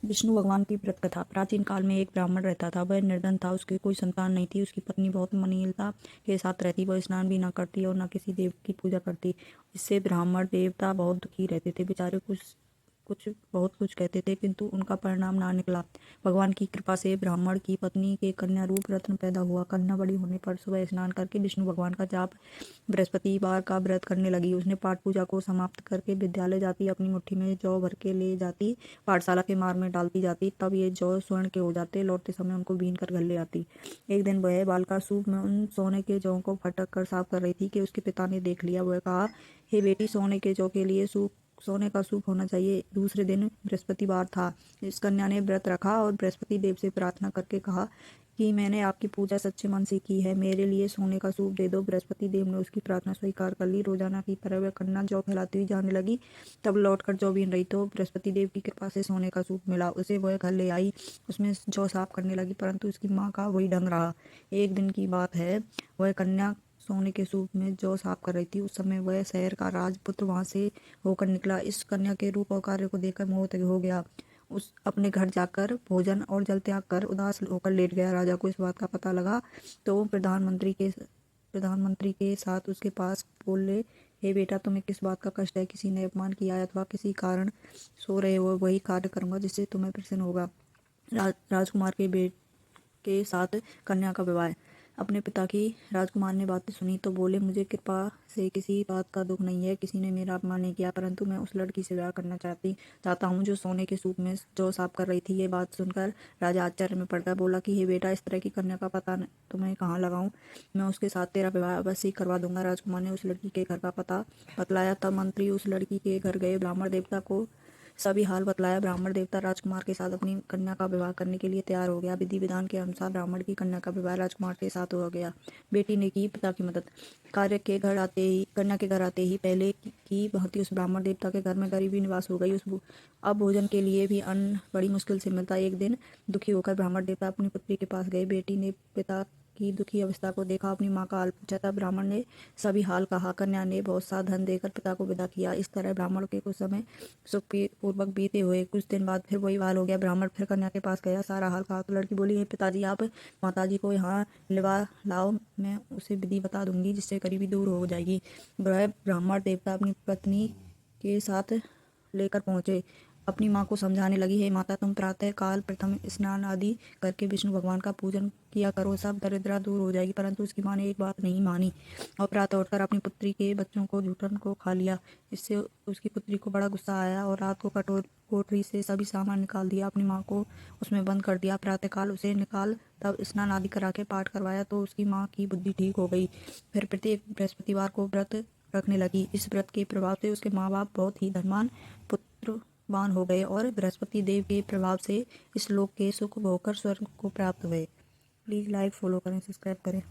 विष्णु भगवान की व्रत कथा। प्राचीन काल में एक ब्राह्मण रहता था। वह निर्धन था, उसकी कोई संतान नहीं थी। उसकी पत्नी बहुत मनीलता के साथ रहती। वह स्नान भी न करती और न किसी देव की पूजा करती। इससे ब्राह्मण देवता बहुत दुखी रहते थे। बेचारे बहुत कुछ कहते थे, किंतु उनका परिणाम ना निकला। भगवान की कृपा से ब्राह्मण की पत्नी के कन्या रूप रत्न पैदा हुआ। कन्या बड़ी होने पर सुबह स्नान करके विष्णु भगवान का जाप, बृहस्पतिवार का व्रत करने लगी। उसने पाठ पूजा को समाप्त करके विद्यालय जाती, अपनी मुट्ठी में जौ भर के ले जाती, पाठशाला के मार्ग में डालती जाती। तब ये जौ स्वर्ण के हो जाते। लौटते समय उनको बीन कर घर ले आती। एक दिन वह बालिका सूप में उन सोने के जौ को फटक कर साफ कर रही थी कि उसके पिता ने देख लिया। वह कहा, हे बेटी, सोने के जौ के लिए सोने का सूप होना चाहिए। दूसरे दिन बृहस्पतिवार था। इस कन्या ने व्रत रखा और बृहस्पति देव से प्रार्थना करके कहा कि मैंने आपकी पूजा सच्चे मन से की है, मेरे लिए सोने का सूप दे दो। बृहस्पति देव ने उसकी प्रार्थना स्वीकार कर ली। रोजाना की तरह वह कन्या जौ फैलाती हुई जाने लगी। तब लौटकर जौ बीन रही तो बृहस्पति देव की कृपा से सोने का सूप मिला। उसे वह घर ले आई, उसमें जौ साफ करने लगी, परंतु उसकी माँ का वही ढंग रहा। एक दिन की बात है, वह कन्या सोने के सूप में जौ साफ कर रही थी। उस समय वह शहर का राजपुत्र वहां से होकर निकला। इस कन्या के रूप और कार्य को देखकर मोहित हो गया। उस अपने घर जाकर भोजन और जल त्याग कर उदास होकर लेट गया। राजा को इस बात का पता लगा तो वो प्रधानमंत्री के साथ उसके पास बोले, हे बेटा, तुम्हें किस बात का कष्ट है? किसी ने अपमान किया है अथवा किसी कारण सो रहे हो? वही कार्य करूंगा जिससे तुम्हें प्रसन्न होगा। राजकुमार के साथ कन्या का विवाह। अपने पिता की राजकुमार ने बातें सुनी तो बोले, मुझे कृपा से किसी बात का दुख नहीं है, किसी ने मेरा अपमान नहीं किया, परंतु मैं उस लड़की से विवाह करना चाहता हूँ जो सोने के सूप में जौ साफ कर रही थी। ये बात सुनकर राजा आश्चर्य में पड़ गया। बोला कि हे बेटा, इस तरह की कन्या का पता तुम्हें कहाँ लगाऊं? मैं उसके साथ तेरा विवाह अवश्य ही करवा दूंगा। राजकुमार ने उस लड़की के घर का पता बतलाया। तब मंत्री उस लड़की के घर गए, ब्राह्मण देवता को सभी हाल बतलाया। ब्राह्मण देवता राजकुमार के साथ अपनी कन्या का विवाह करने के लिए तैयार हो गया। विधि विधान के अनुसार ब्राह्मण की कन्या का विवाह राजकुमार के साथ हो गया। बेटी ने की पिता की मदद। कन्या के घर आते ही पहले की भांति उस ब्राह्मण देवता के घर में गरीबी निवास हो गई। अब भोजन के लिए भी अन्न बड़ी मुश्किल से मिलता। एक दिन दुखी होकर ब्राह्मण देवता अपनी पुत्री के पास गए। बेटी ने पिता की दुखी अवस्था को देखा, अपनी माँ का हाल पूछा। तब ब्राह्मण ने सभी हाल कहा। कन्या ने बहुत सा धन देकर पिता को विदा किया। इस तरह ब्राह्मण के कुछ समय सुखपूर्वक बीते हुए। कुछ दिन बाद फिर वही हाल हो गया। ब्राह्मण फिर कन्या के पास गया, सारा हाल कहा तो लड़की बोली, हे पिताजी, आप माताजी को यहाँ लिवा लाओ, मैं उसे विधि बता दूंगी जिससे गरीबी दूर हो जाएगी। वह ब्राह्मण देवता अपनी पत्नी के साथ लेकर पहुंचे। अपनी माँ को समझाने लगी, हे माता, तुम प्रातः काल प्रथम स्नान आदि करके विष्णु भगवान का पूजन किया करो, सब दरिद्रता दूर हो जाएगी। परंतु उसकी माँ ने एक बात नहीं मानी और प्रातः उठकर अपनी पुत्री के बच्चों को जूठन को खा लिया। इससे उसकी पुत्री को बड़ा गुस्सा आया और रात को कोठरी से सभी सामान निकाल दिया, अपनी माँ को उसमें बंद कर दिया। प्रातःकाल उसे निकाल तब स्नान आदि करा के पाठ करवाया तो उसकी माँ की बुद्धि ठीक हो गई। फिर प्रत्येक बृहस्पतिवार को व्रत रखने लगी। इस व्रत के प्रभाव से उसके माँ बाप बहुत ही धनवान पुत्रवान हो गए और बृहस्पति देव के प्रभाव से इस लोक के सुख भोगकर स्वर्ग को प्राप्त हुए। प्लीज़ लाइक, फॉलो करें, सब्सक्राइब करें।